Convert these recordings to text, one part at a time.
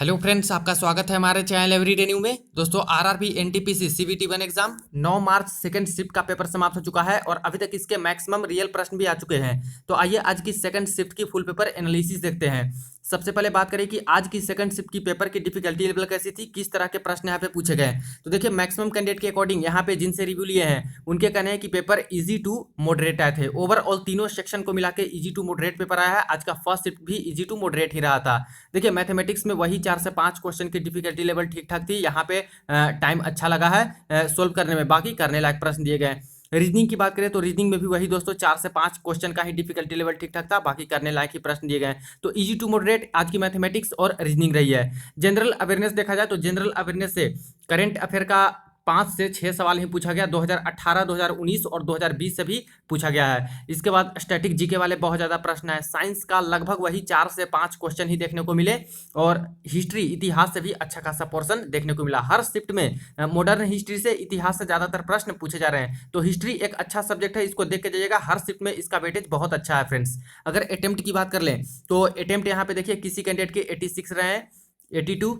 Hello friends, आपका स्वागत है हमारे चैनल एवरीडे न्यू में। दोस्तों, आरआरबी एनटीपीसी सीबीटी 1 एग्जाम 9 मार्च सेकंड शिफ्ट का पेपर समाप्त हो चुका है और अभी तक इसके मैक्सिमम रियल प्रश्न भी आ चुके हैं। तो आइए आज की सेकंड शिफ्ट की फुल पेपर एनालिसिस देखते हैं। सबसे पहले बात करें कि आज की सेकंड शिफ्ट की पेपर की डिफिकल्टी लेवल कैसी थी, किस तरह के प्रश्न यहाँ पे पूछे गए। तो देखिए, मैक्सिमम कैंडिडेट के अकॉर्डिंग यहाँ पे जिनसे रिव्यू लिए हैं उनके कहने हैं कि पेपर इजी टू मॉडरेट आए थे। ओवरऑल तीनों सेक्शन को मिला के इजी टू मॉडरेट पेपर आया है। आज का फर्स्ट शिफ्ट भी इजी टू मॉडरेट ही रहा था। देखिए, मैथमेटिक्स में वही 4 से 5 क्वेश्चन की डिफिकल्टी लेवल ठीक ठाक थी। यहाँ पे टाइम अच्छा लगा है सोल्व करने में, बाकी करने लायक प्रश्न दिए गए। रीजनिंग की बात करें तो रीजनिंग में भी वही दोस्तों 4 से 5 क्वेश्चन का ही डिफिकल्टी लेवल ठीक ठाक था, बाकी करने लायक ही प्रश्न दिए गए। तो इजी टू मॉडरेट आज की मैथमेटिक्स और रीजनिंग रही है। जनरल अवेयरनेस देखा जाए तो जनरल अवेयरनेस से करंट अफेयर का 5 से 6 सवाल ही पूछा गया। 2018, 2019 और 2020 से भी पूछा गया है। इसके बाद स्टैटिक जीके वाले बहुत ज़्यादा प्रश्न है। साइंस का लगभग वही 4 से 5 क्वेश्चन ही देखने को मिले और हिस्ट्री इतिहास से भी अच्छा खासा पोर्शन देखने को मिला। हर शिफ्ट में मॉडर्न हिस्ट्री से इतिहास से ज़्यादातर प्रश्न पूछे जा रहे हैं। तो हिस्ट्री एक अच्छा सब्जेक्ट है, इसको देख के जाइएगा। हर शिफ्ट में इसका वेटेज बहुत अच्छा है फ्रेंड्स। अगर अटेम्प्ट की बात कर लें तो अटेम्प्ट यहाँ पे देखिए किसी कैंडिडेट के 86 रहे हैं, 82,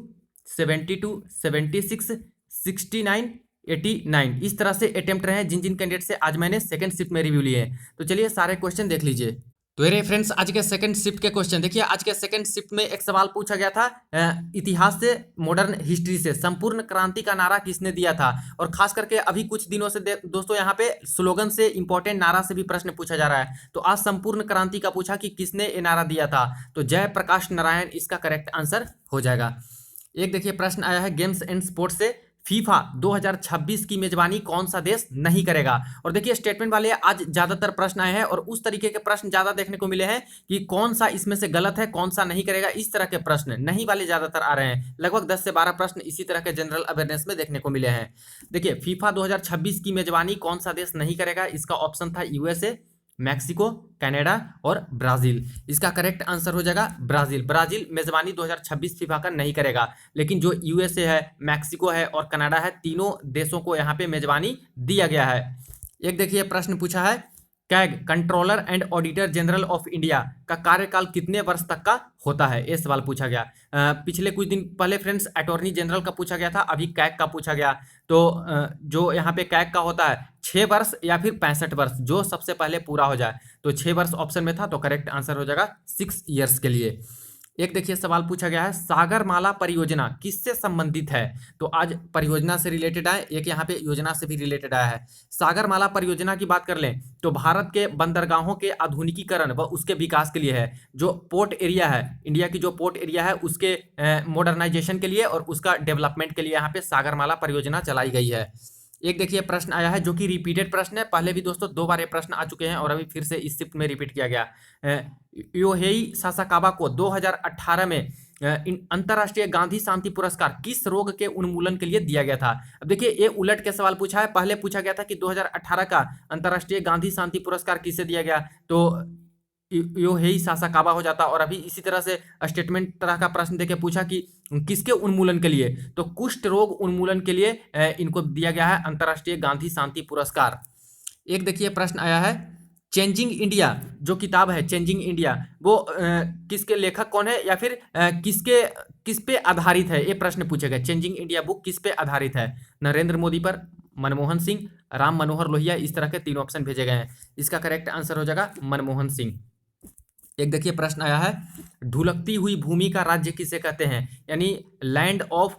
72, 76, 69, 89 इस तरह से अटेम्प्ट रहे हैं जिन जिन कैंडिडेट से आज मैंने सेकंड शिफ्ट में रिव्यू लिए हैं। तो चलिए सारे क्वेश्चन देख लीजिए। तो ये फ्रेंड्स आज के सेकंड शिफ्ट के क्वेश्चन देखिए। आज के सेकंड शिफ्ट में एक सवाल पूछा गया था इतिहास से मॉडर्न हिस्ट्री से, संपूर्ण क्रांति का नारा किसने दिया था। और खास करके अभी कुछ दिनों से दोस्तों यहाँ पे स्लोगन से इंपॉर्टेंट नारा से भी प्रश्न पूछा जा रहा है। तो आज संपूर्ण क्रांति का पूछा कि किसने ये नारा दिया था, तो जय प्रकाश नारायण इसका करेक्ट आंसर हो जाएगा। एक देखिए प्रश्न आया है गेम्स एंड स्पोर्ट्स से, फीफा 2026 की मेजबानी कौन सा देश नहीं करेगा। और देखिए स्टेटमेंट वाले आज ज्यादातर प्रश्न आए हैं और उस तरीके के प्रश्न ज्यादा देखने को मिले हैं कि कौन सा इसमें से गलत है, कौन सा नहीं करेगा। इस तरह के प्रश्न नहीं वाले ज्यादातर आ रहे हैं। लगभग 10 से 12 प्रश्न इसी तरह के जनरल अवेयरनेस में देखने को मिले हैं। देखिए फीफा 2026 की मेजबानी कौन सा देश नहीं करेगा, इसका ऑप्शन था यूएसए, मैक्सिको, कनाडा और ब्राजील। इसका करेक्ट आंसर हो जाएगा ब्राजील। ब्राजील मेजबानी 2026 फीफा का नहीं करेगा, लेकिन जो यूएसए है, मैक्सिको है और कनाडा है, तीनों देशों को यहाँ पे मेजबानी दिया गया है। एक देखिए प्रश्न पूछा है CAG controller and auditor general of India का कार्यकाल कितने वर्ष तक का होता है, ये सवाल पूछा गया। पिछले कुछ दिन पहले फ्रेंड्स अटॉर्नी जनरल का पूछा गया था, अभी कैग का पूछा गया। तो जो यहाँ पे कैग का होता है 6 वर्ष या फिर 65 वर्ष, जो सबसे पहले पूरा हो जाए। तो 6 वर्ष ऑप्शन में था, तो करेक्ट आंसर हो जाएगा 6 ईयर्स के लिए। एक देखिए सवाल पूछा गया है सागरमाला परियोजना किससे संबंधित है। तो आज परियोजना से रिलेटेड आए, एक यहाँ पे योजना से भी रिलेटेड आया है। सागरमाला परियोजना की बात कर लें तो भारत के बंदरगाहों के आधुनिकीकरण व उसके विकास के लिए है। जो पोर्ट एरिया है, इंडिया की जो पोर्ट एरिया है उसके मॉडर्नाइजेशन के लिए और उसका डेवलपमेंट के लिए यहाँ पे सागरमाला परियोजना चलाई गई है। एक देखिए प्रश्न आया है जो कि रिपीटेड प्रश्न है, पहले भी दोस्तों 2 बार ये प्रश्न आ चुके हैं और अभी फिर से इस शिफ्ट में रिपीट किया गया। योहेई सासाकावा को 2018 में अंतर्राष्ट्रीय गांधी शांति पुरस्कार किस रोग के उन्मूलन के लिए दिया गया था। अब देखिए ये उलट के सवाल पूछा है। पहले पूछा गया था कि 2018 का अंतर्राष्ट्रीय गांधी शांति पुरस्कार किसे दिया गया, तो योहेई सासाकावा हो जाता। और अभी इसी तरह से स्टेटमेंट तरह का प्रश्न देके पूछा कि किसके उन्मूलन के लिए, तो कुष्ठ रोग उन्मूलन के लिए इनको दिया गया है अंतर्राष्ट्रीय गांधी शांति पुरस्कार। एक देखिए प्रश्न आया है चेंजिंग इंडिया, जो किताब है चेंजिंग इंडिया, वो किसके लेखक कौन है या फिर किस पे आधारित है, ये प्रश्न पूछे गए। चेंजिंग इंडिया बुक किस पे आधारित है, नरेंद्र मोदी पर, मनमोहन सिंह, राम मनोहर लोहिया, इस तरह के 3 ऑप्शन भेजे गए हैं। इसका करेक्ट आंसर हो जाएगा मनमोहन सिंह। एक देखिए प्रश्न आया है ढुलकती हुई भूमि का राज्य किसे कहते हैं, यानी लैंड ऑफ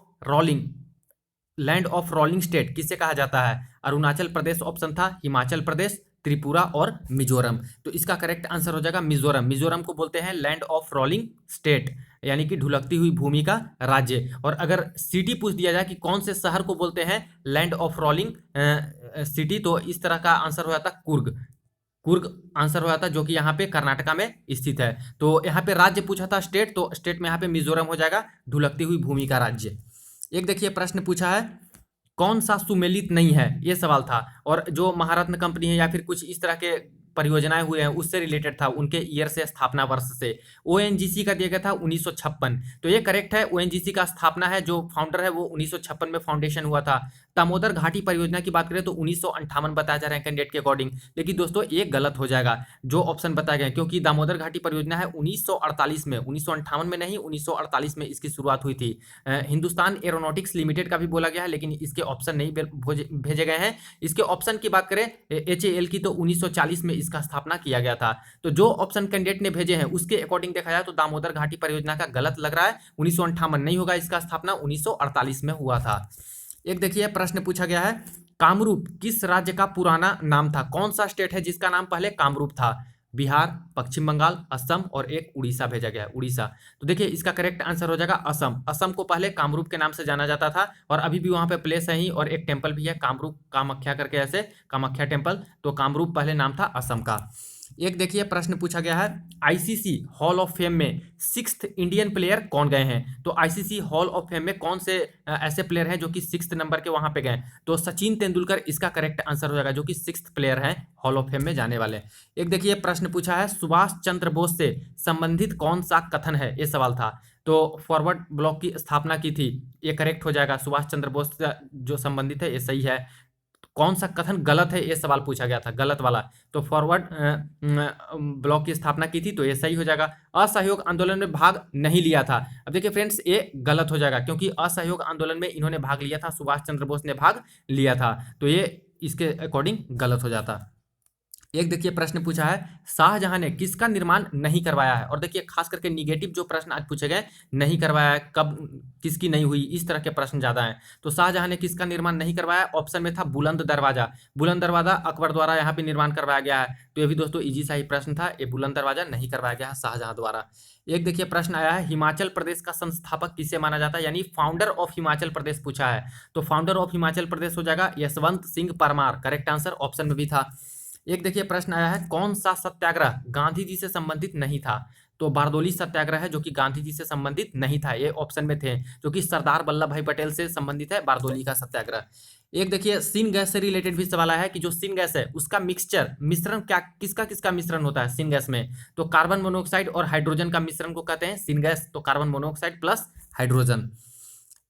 रोलिंग स्टेट किसे कहा जाता है। अरुणाचल प्रदेश ऑप्शन था, हिमाचल प्रदेश, त्रिपुरा और मिजोरम। तो इसका करेक्ट आंसर हो जाएगा मिजोरम। मिजोरम को बोलते हैं लैंड ऑफ रोलिंग स्टेट, यानी कि ढुलकती हुई भूमि का राज्य। और अगर सिटी पूछ दिया जाए कि कौन से शहर को बोलते हैं लैंड ऑफ रोलिंग सिटी, तो इस तरह का आंसर हो जाता कुर्ग आंसर हो जाता, जो कि यहाँ पे कर्नाटका में स्थित है। तो यहाँ पे राज्य पूछा था स्टेट, तो स्टेट में यहाँ पे मिजोरम हो जाएगा, ढुलकती हुई भूमि का राज्य। एक देखिए प्रश्न पूछा है कौन सा सुमेलित नहीं है, ये सवाल था। और जो महारत्न कंपनी है या फिर कुछ इस तरह के परियोजनाएं हुए हैं उससे रिलेटेड था, उनके ईयर से, स्थापना वर्ष से। ओएनजीसी का दिया गया था 1956, तो ये करेक्ट है। ओएनजीसी का स्थापना है, जो फाउंडर है वो 1956 में फाउंडेशन हुआ था। दामोदर घाटी परियोजना की बात करें तो 1958 बताया जा रहा है कैंडिडेट के अकॉर्डिंग, लेकिन दोस्तों ये गलत हो जाएगा जो ऑप्शन बताया गया है, क्योंकि दामोदर घाटी परियोजना है 1948 में, 1958 में नहीं, 1948 में इसकी शुरुआत हुई थी। हिंदुस्तान एरोनॉटिक्स लिमिटेड का भी बोला गया है, लेकिन इसके ऑप्शन नहीं भेजे गए हैं। इसके ऑप्शन की बात करें HAL की, तो 1940 में इसका स्थापना किया गया था। तो जो ऑप्शन कैंडिडेट ने भेजे हैं उसके अकॉर्डिंग देखा जाए तो दामोदर घाटी परियोजना का गलत लग रहा है, 1958 नहीं होगा, इसका स्थापना 1948 में हुआ था। एक देखिए प्रश्न पूछा गया है, कामरूप किस राज्य का पुराना नाम था? कौन सा स्टेट है जिसका नाम पहले कामरूप था? बिहार, पश्चिम बंगाल, असम और एक उड़ीसा भेजा गया है, उड़ीसा। तो देखिए इसका करेक्ट आंसर हो जाएगा असम। असम को पहले कामरूप के नाम से जाना जाता था और अभी भी वहां पे प्लेस है ही, और एक टेम्पल भी है कामरूप कामाख्या करके, ऐसे कामाख्या टेम्पल। तो कामरूप पहले नाम था असम का। एक देखिए प्रश्न पूछा गया है, आईसीसी हॉल ऑफ फेम में 6th इंडियन प्लेयर कौन गए हैं? तो आईसीसी हॉल ऑफ फेम में कौन से ऐसे प्लेयर हैं जो कि 6th नंबर के वहां पे गए? तो सचिन तेंदुलकर इसका करेक्ट आंसर हो जाएगा, जो कि 6th प्लेयर हैं हॉल ऑफ फेम में जाने वाले। एक देखिए प्रश्न पूछा है, सुभाष चंद्र बोस से संबंधित कौन सा कथन है? ये सवाल था। तो फॉरवर्ड ब्लॉक की स्थापना की थी, ये करेक्ट हो जाएगा। सुभाष चंद्र बोस से जो संबंधित है ये सही है। कौन सा कथन गलत है, ये सवाल पूछा गया था, गलत वाला। तो फॉरवर्ड ब्लॉक की स्थापना की थी, तो ये सही हो जाएगा। असहयोग आंदोलन में भाग नहीं लिया था, अब देखिए फ्रेंड्स ये गलत हो जाएगा, क्योंकि असहयोग आंदोलन में इन्होंने भाग लिया था, सुभाष चंद्र बोस ने भाग लिया था, तो ये इसके अकॉर्डिंग गलत हो जाता। एक देखिए प्रश्न पूछा है, शाहजहां ने किसका निर्माण नहीं करवाया है? और देखिए खास करके निगेटिव जो प्रश्न आज पूछे गए, नहीं करवाया है, कब, किसकी नहीं हुई, इस तरह के प्रश्न ज्यादा हैं। तो शाहजहां ने किसका निर्माण नहीं करवाया? ऑप्शन में था बुलंद दरवाजा। बुलंद दरवाजा अकबर द्वारा यहाँ पे निर्माण करवाया गया है, तो ये भी दोस्तों इजी सा ही प्रश्न था, ये बुलंद दरवाजा नहीं करवाया गया है शाहजहां द्वारा। एक देखिए प्रश्न आया है, हिमाचल प्रदेश का संस्थापक किसे माना जाता है? यानी फाउंडर ऑफ हिमाचल प्रदेश पूछा है। तो फाउंडर ऑफ हिमाचल प्रदेश हो जाएगा Yashwant Singh Parmar, correct answer option में भी था। एक देखिए प्रश्न आया है, कौन सा सत्याग्रह गांधी जी से संबंधित नहीं था? तो बारदोली सत्याग्रह है, जो कि गांधी जी से संबंधित नहीं था, ये ऑप्शन में थे, जो कि सरदार वल्लभ भाई पटेल से संबंधित है बारदोली का सत्याग्रह। एक देखिए सिन गैस से रिलेटेड भी सवाल आया है कि जो सिन गैस है उसका मिश्रण क्या, किसका किसका मिश्रण होता है सिन गैस में? तो कार्बन मोनोऑक्साइड और हाइड्रोजन का मिश्रण को कहते हैं सिन गैस, तो कार्बन मोनोऑक्साइड प्लस हाइड्रोजन।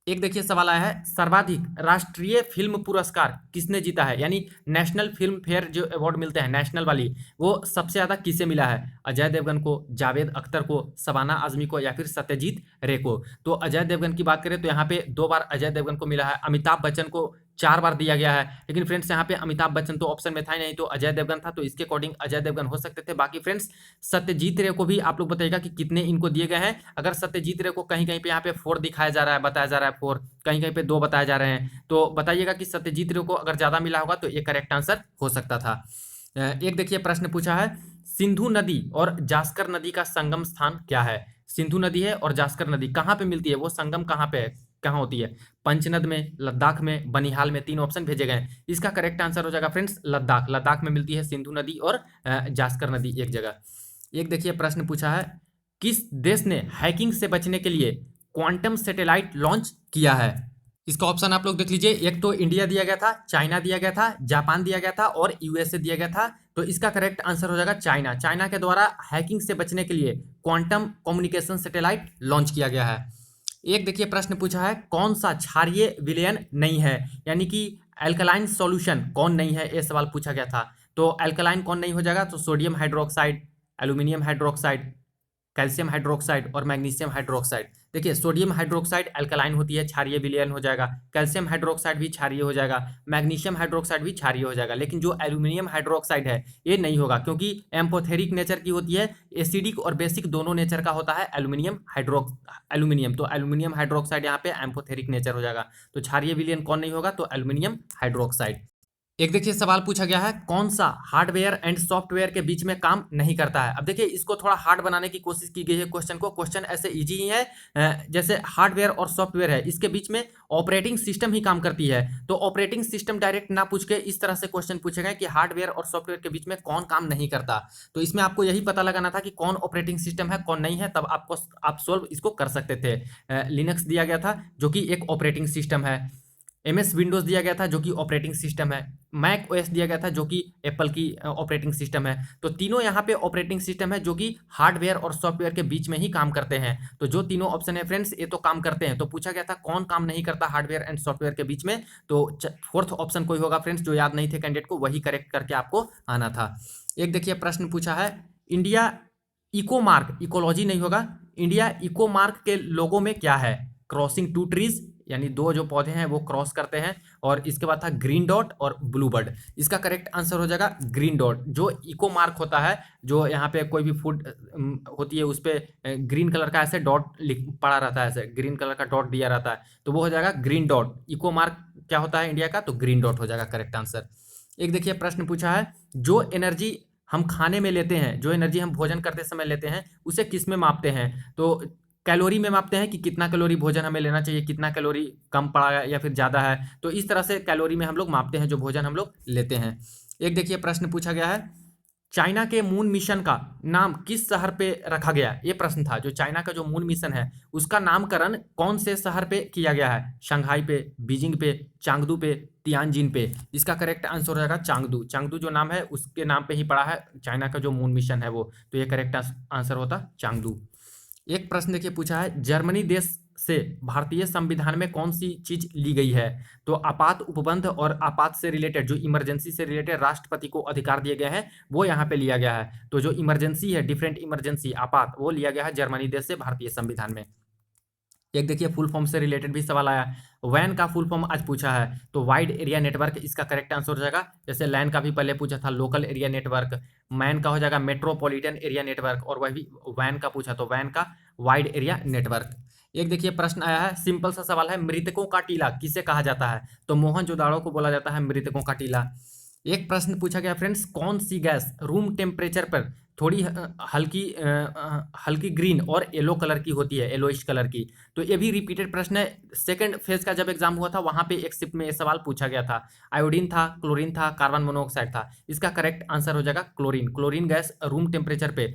एक देखिए सवाल आया है, सर्वाधिक राष्ट्रीय फिल्म पुरस्कार किसने जीता है? यानी नेशनल फिल्म फेयर जो अवार्ड मिलते हैं नेशनल वाली, वो सबसे ज्यादा किसे मिला है? अजय देवगन को, जावेद अख्तर को, शबाना आजमी को, या फिर सत्यजीत रे को? तो अजय देवगन की बात करें तो यहाँ पे 2 बार अजय देवगन को मिला है, अमिताभ बच्चन को 4 बार दिया गया है, लेकिन फ्रेंड्स यहाँ पे अमिताभ बच्चन तो ऑप्शन में था ही नहीं, तो अजय देवगन था, तो इसके अकॉर्डिंग अजय देवगन हो सकते थे। बाकी फ्रेंड्स सत्यजीत रे को भी आप लोग बताइएगा कि कितने इनको दिए गए हैं। अगर सत्यजीत रे को कहीं कहीं पे यहाँ पे 4 दिखाया जा रहा है, बताया जा रहा है 4, कहीं कहीं पे 2 बताए जा रहे हैं, तो बताइएगा कि सत्यजीत रे को अगर ज्यादा मिला होगा तो ये करेक्ट आंसर हो सकता था। एक देखिए प्रश्न पूछा है, सिंधु नदी और जास्कर नदी का संगम स्थान क्या है? सिंधु नदी है और जास्कर नदी कहाँ पे मिलती है, वो संगम कहाँ पे है, कहाँ होती है? पंचनद में, लद्दाख में, बनिहाल में, 3 ऑप्शन भेजे गए हैं। इसका करेक्ट आंसर हो जाएगा फ्रेंड्स लद्दाख। लद्दाख में मिलती है सिंधु नदी और जास्कर नदी एक जगह। एक देखिए प्रश्न पूछा है, किस देश ने हैकिंग से बचने के लिए क्वांटम सैटेलाइट लॉन्च किया है? इसका ऑप्शन आप लोग देख लीजिए, एक तो इंडिया दिया गया था, चाइना दिया गया था, जापान दिया गया था और यूएसए दिया गया था। तो इसका करेक्ट आंसर हो जाएगा चाइना। चाइना के द्वारा हैकिंग से बचने के लिए क्वांटम कम्युनिकेशन सैटेलाइट लॉन्च किया गया है। एक देखिए प्रश्न पूछा है, कौन सा क्षारीय विलयन नहीं है? यानी कि एल्कलाइन सॉल्यूशन कौन नहीं है, ये सवाल पूछा गया था। तो एल्कलाइन कौन नहीं हो जाएगा? तो sodium hydroxide, aluminium hydroxide, calcium hydroxide और मैग्नीशियम हाइड्रोक्साइड। देखिए सोडियम हाइड्रोक्साइड अल्कलाइन होती है, क्षारीय विलयन हो जाएगा। कैल्शियम हाइड्रोक्साइड भी क्षारीय हो जाएगा, मैग्नीशियम हाइड्रोक्साइड भी क्षारीय हो जाएगा। लेकिन जो एल्यूमिनियम हाइड्रोक्साइड है ये नहीं होगा, क्योंकि एम्पोथेरिक नेचर की होती है, एसिडिक और बेसिक दोनों नेचर का होता है एल्यूमिनियम। तो एल्यूमिनियम हाइड्रोक्साइड यहाँ पे एम्पोथेरिक नेचर हो जाएगा। तो क्षारीय विलयन कौन नहीं होगा? तो एल्यूमिनियम हाइड्रोक्साइड। एक देखिए सवाल पूछा गया है, कौन सा हार्डवेयर एंड सॉफ्टवेयर के बीच में काम नहीं करता है? अब देखिए इसको थोड़ा हार्ड बनाने की कोशिश की गई है क्वेश्चन को। क्वेश्चन ऐसे इजी ही है, जैसे हार्डवेयर और सॉफ्टवेयर है, इसके बीच में ऑपरेटिंग सिस्टम ही काम करती है। तो ऑपरेटिंग सिस्टम डायरेक्ट ना पूछ के इस तरह से क्वेश्चन पूछे गए कि हार्डवेयर और सॉफ्टवेयर के बीच में कौन काम नहीं करता। तो इसमें आपको यही पता लगाना था कि कौन ऑपरेटिंग सिस्टम है कौन नहीं है, तब आप सोल्व इसको कर सकते थे। लिनक्स दिया गया था जो कि एक ऑपरेटिंग सिस्टम है। MS विंडोज़ दिया गया था जो कि ऑपरेटिंग सिस्टम है, मैक OS दिया गया था जो कि एप्पल की ऑपरेटिंग सिस्टम है। तो तीनों यहाँ पे ऑपरेटिंग सिस्टम है जो कि हार्डवेयर और सॉफ्टवेयर के बीच में ही काम करते हैं। तो जो तीनों ऑप्शन है फ्रेंड्स ये तो काम करते हैं। तो पूछा गया था कौन काम नहीं करता हार्डवेयर एंड सॉफ्टवेयर के बीच में, तो फोर्थ ऑप्शन कोई होगा फ्रेंड्स, जो याद नहीं थे कैंडिडेट को वही करेक्ट करके आपको आना था। एक देखिए प्रश्न पूछा है, इंडिया इको मार्क, इकोलॉजी नहीं होगा, इंडिया इको मार्क के लोगो में क्या है? क्रॉसिंग टू ट्रीज, यानी दो जो पौधे हैं वो क्रॉस करते हैं, और इसके बाद था ग्रीन डॉट और ब्लू बर्ड। इसका करेक्ट आंसर हो जाएगा ग्रीन डॉट। जो इको मार्क होता है, जो यहाँ पे कोई भी फूड होती है उस पर ग्रीन कलर का ऐसे डॉट लिख पड़ा रहता है, ऐसे ग्रीन कलर का डॉट दिया रहता है, तो वो हो जाएगा ग्रीन डॉट। इको मार्क क्या होता है इंडिया का? तो ग्रीन डॉट हो जाएगा करेक्ट आंसर। एक देखिए प्रश्न पूछा है, जो एनर्जी हम खाने में लेते हैं, जो एनर्जी हम भोजन करते समय लेते हैं, उसे किस में मापते हैं? तो कैलोरी में मापते हैं कि कितना कैलोरी भोजन हमें लेना चाहिए, कितना कैलोरी कम पड़ा है या फिर ज़्यादा है, तो इस तरह से कैलोरी में हम लोग मापते हैं जो भोजन हम लोग लेते हैं। एक देखिए प्रश्न पूछा गया है, चाइना के मून मिशन का नाम किस शहर पे रखा गया? ये प्रश्न था। जो चाइना का जो मून मिशन है उसका नामकरण कौन से शहर पे किया गया है? शंघाई पे, बीजिंग पे, चांगदू पे, तियानजिन पे। इसका करेक्ट आंसर हो जाएगा चांगदू। चांगदू जो नाम है उसके नाम पे ही पड़ा है चाइना का जो मून मिशन है वो, तो ये करेक्ट आंसर होता चांगदू। एक प्रश्न देखिए पूछा है, जर्मनी देश से भारतीय संविधान में कौन सी चीज ली गई है? तो आपात उपबंध और आपात से रिलेटेड, जो इमरजेंसी से रिलेटेड राष्ट्रपति को अधिकार दिए गए हैं वो यहाँ पे लिया गया है। तो जो इमरजेंसी है, डिफरेंट इमरजेंसी, आपात, वो लिया गया है जर्मनी देश से भारतीय संविधान में। एक देखिए फुल फॉर्म से रिलेटेड भी सवाल आया, वैन का फुल फॉर्म आज पूछा है, तो वाइड एरिया नेटवर्क इसका करेक्ट आंसर हो जाएगा। जैसे लैन का भी पहले पूछा था, लोकल एरिया नेटवर्क। मैन का हो जाएगा मेट्रोपॉलिटन एरिया नेटवर्क, और वही वैन का पूछा तो वैन का वाइड एरिया नेटवर्क। एक देखिए प्रश्न आया है, सिंपल सा सवाल है, मृतकों का टीला किसे कहा जाता है? तो मोहनजोदाड़ो को बोला जाता है मृतकों का टीला। एक प्रश्न पूछा गया फ्रेंड्स, कौन सी गैस रूम टेम्परेचर पर थोड़ी हल्की ग्रीन और येलो कलर की होती है, येलोइश कलर की? तो ये भी रिपीटेड प्रश्न है, सेकंड फेज का जब एग्जाम हुआ था वहां पे एक शिफ्ट में ये सवाल पूछा गया था। आयोडीन था, क्लोरीन था, कार्बन मोनोऑक्साइड था। इसका करेक्ट आंसर हो जाएगा chlorine. Chlorine gas room temperature पे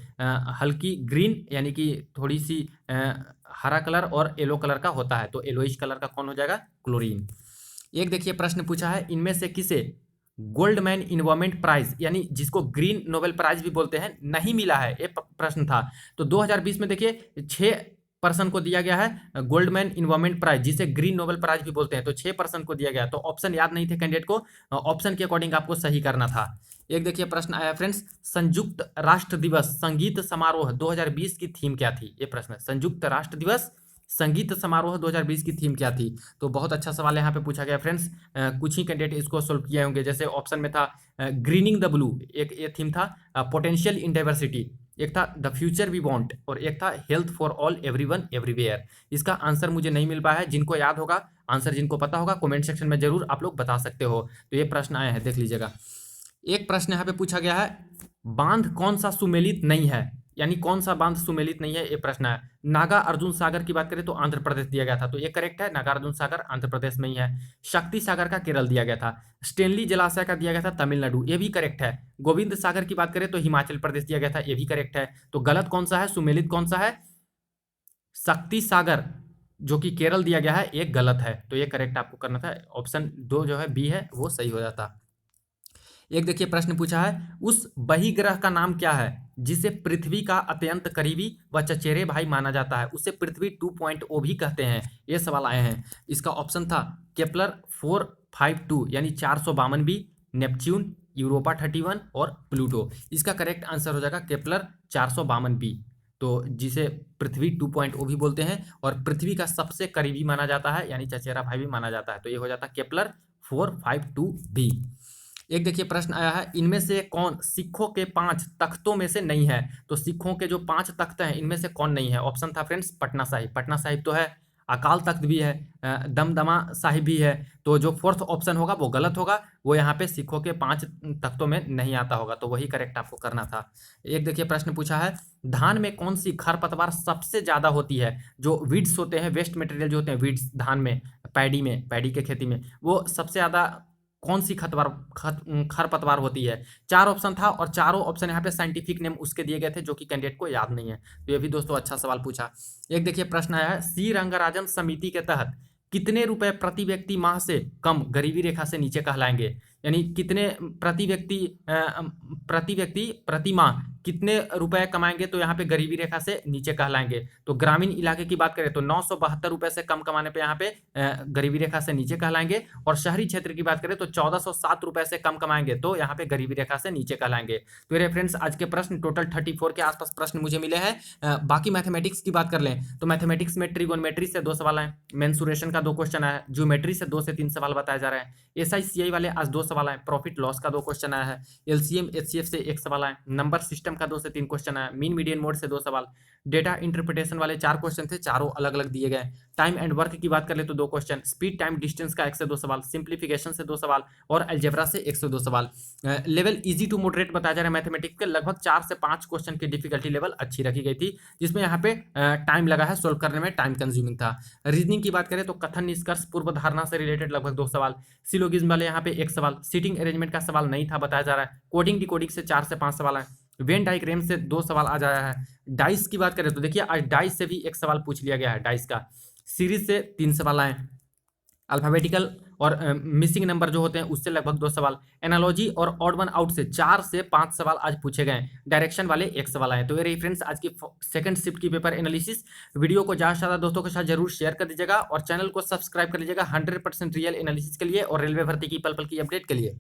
हल्की ग्रीन यानी कि थोड़ी सी हरा कलर और येलो कलर का होता है, तो येलोइश कलर का कौन हो जाएगा? क्लोरीन। एक देखिए प्रश्न पूछा है, इनमें से किसे गोल्डमैन इन्वायरमेंट प्राइज, यानी जिसको ग्रीन नोबेल प्राइज भी बोलते हैं, नहीं मिला है? ये प्रश्न था। तो 2020 में देखिए 6 पर्सन को दिया गया है गोल्डमैन इन्वायरमेंट प्राइज, जिसे ग्रीन नोबेल प्राइज भी बोलते हैं, तो 6 पर्सन को दिया गया। तो ऑप्शन याद नहीं थे कैंडिडेट को, ऑप्शन के अकॉर्डिंग आपको सही करना था। एक देखिए प्रश्न आया फ्रेंड्स, संयुक्त राष्ट्र दिवस संगीत समारोह 2020 की थीम क्या थी? ये प्रश्न है, संयुक्त राष्ट्र दिवस संगीत समारोह 2020 की थीम क्या थी? तो बहुत अच्छा सवाल है यहाँ पे पूछा गया फ्रेंड्स। कुछ ही कैंडिडेट इसको सोल्व किए होंगे। जैसे ऑप्शन में था ग्रीनिंग द ब्लू, एक ये थीम था, पोटेंशियल इन डाइवर्सिटी, एक था द फ्यूचर वी वांट, और एक था health for all everyone everywhere. इसका आंसर मुझे नहीं मिल पाया है, जिनको याद होगा, आंसर जिनको पता होगा कमेंट सेक्शन में जरूर आप लोग बता सकते हो। तो ये प्रश्न आए हैं, देख लीजिएगा। एक प्रश्न यहाँ पे पूछा गया है, बांध कौन सा सुमेलित नहीं है, यानी कौन सा बांध सुमेलित नहीं है, ये प्रश्न है। नागा अर्जुन सागर की बात करें तो आंध्र प्रदेश दिया गया था, तो ये करेक्ट है, नागा अर्जुन सागर आंध्र प्रदेश में ही है। शक्ति सागर का केरल दिया गया था। स्टेनली जलाशय का दिया गया था तमिलनाडु, ये भी करेक्ट है। गोविंद सागर की बात करें तो हिमाचल प्रदेश दिया गया था, ये भी करेक्ट है। तो गलत कौन सा है, सुमेलित कौन सा है? शक्ति सागर जो कि केरल दिया गया है, ये गलत है। तो ये करेक्ट आपको करना था, ऑप्शन 2 जो है बी है वो सही हो जाता। एक देखिए प्रश्न पूछा है, उस बहिग्रह का नाम क्या है जिसे पृथ्वी का अत्यंत करीबी व चचेरे भाई माना जाता है? उसे पृथ्वी 2.0 भी कहते हैं। ये सवाल आए हैं। इसका ऑप्शन था केपलर 452 यानी 452 बी, नेपच्यून, यूरोपा 31 और प्लूटो। इसका करेक्ट आंसर हो जाएगा केपलर 452 बी, तो जिसे पृथ्वी 2.0 भी बोलते हैं और पृथ्वी का सबसे करीबी माना जाता है, यानी चचेरा भाई भी माना जाता है। तो ये हो जाता है केपलर 452 बी। एक देखिए प्रश्न आया है, इनमें से कौन सिखों के 5 तख्तों में से नहीं है? तो सिखों के जो 5 तख्त हैं इनमें से कौन नहीं है? ऑप्शन था फ्रेंड्स पटना साहिब, पटना साहिब तो है, अकाल तख्त भी है, दमदमा साहिब भी है। तो जो फोर्थ ऑप्शन होगा वो गलत होगा, वो यहाँ पे सिखों के 5 तख्तों में नहीं आता होगा, तो वही करेक्ट आपको करना था। एक देखिए प्रश्न पूछा है, धान में कौन सी खरपतवार सबसे ज्यादा होती है? जो वीड्स होते हैं, वेस्ट मटेरियल जो होते हैं वीड्स धान में, पैडी के खेती में, वो सबसे ज्यादा कौन सी खरपतवार होती है? 4 ऑप्शन था और चारों ऑप्शन यहाँ पे साइंटिफिक नेम उसके दिए गए थे जो कि कैंडिडेट को याद नहीं है। तो ये भी दोस्तों अच्छा सवाल पूछा। एक देखिए प्रश्न आया है, श्री रंगराजन समिति के तहत कितने रुपए प्रति व्यक्ति माह से कम गरीबी रेखा से नीचे कहलाएंगे, यानी कितने प्रति व्यक्ति प्रति माह कितने रुपए कमाएंगे तो यहाँ पे गरीबी रेखा से नीचे कहलाएंगे। तो ग्रामीण इलाके की बात करें तो 972 रुपए से कम कमाने पे यहाँ पे गरीबी रेखा से नीचे कहलाएंगे, और शहरी क्षेत्र की बात करें तो 1407 रुपए से कम कमाएंगे तो यहाँ पे गरीबी रेखा से नीचे कहलाएंगे। तो ये फ्रेंड्स आज के प्रश्न टोटल 34 के आसपास प्रश्न मुझे मिले हैं। बाकी मैथमेटिक्स की बात कर लें तो मैथमेटिक्स में ट्रिगोनोमेट्री से 2 सवाल हैं, मेंसुरेशन का 2 क्वेश्चन आया है, ज्योमेट्री से 2 से 3 सवाल बताया जा रहा है, एसआई सीआई वाले आज 2 सवाल आए, प्रॉफिट लॉस का 2 क्वेश्चन आया है, एलसीएम एचसीएफ से 1 सवाल आए, नंबर सिस्टम का 2 से 3 क्वेश्चन आया, मीन मीडियन मोड से 2 सवाल, डेटा इंटरप्रिटेशन वाले 4 क्वेश्चन थे, चारों अलग अलग दिए गए। टाइम एंड वर्क की बात कर ले तो 2 क्वेश्चन, स्पीड टाइम डिस्टेंस का 1 से 2 सवाल, सिंप्लीफिकेशन से 2 सवाल और अलजेब्रा से 1 से 2 सवाल। लेवल इजी टू मॉडरेट बताया जा रहा है मैथमेटिक्स के, लगभग 4 से 5 क्वेश्चन की डिफिकल्टी लेवल अच्छी रखी गई थी, जिसमें यहाँ पे टाइम लगा है, सोल्व करने में टाइम कंज्यूमिंग था। रीजनिंग की बात करें तो कथन निष्कर्ष पूर्व धारणा से रिलेटेड लगभग 2 सवाल, सिलोगिज्म वाले यहाँ पे 1 सवाल, सीटिंग अरेंजमेंट का सवाल नहीं था बताया जा रहा है, कोडिंग डिकोडिंग से 4 से 5 सवाल है, वेन डायग्राम से 2 सवाल आ जाया है। डाइस की बात करें तो देखिए आज डाइस से भी 1 सवाल पूछ लिया गया है, डाइस का सीरीज से 3 सवाल आए, अल्फाबेटिकल और मिसिंग नंबर जो होते हैं उससे लगभग 2 सवाल, एनालॉजी और ऑड वन आउट से 4 से 5 सवाल आज पूछे गए, डायरेक्शन वाले 1 सवाल आए। तो ये रेफरेंस आज की सेकंड शिफ्ट की पेपर एनालिसिस। वीडियो को ज़्यादा से ज़्यादा दोस्तों के साथ जरूर शेयर कर दीजिएगा और चैनल को सब्सक्राइब कर लीजिएगा 100% रियल एनालिसिस के लिए और रेलवे भर्ती की पल पल की अपडेट के लिए।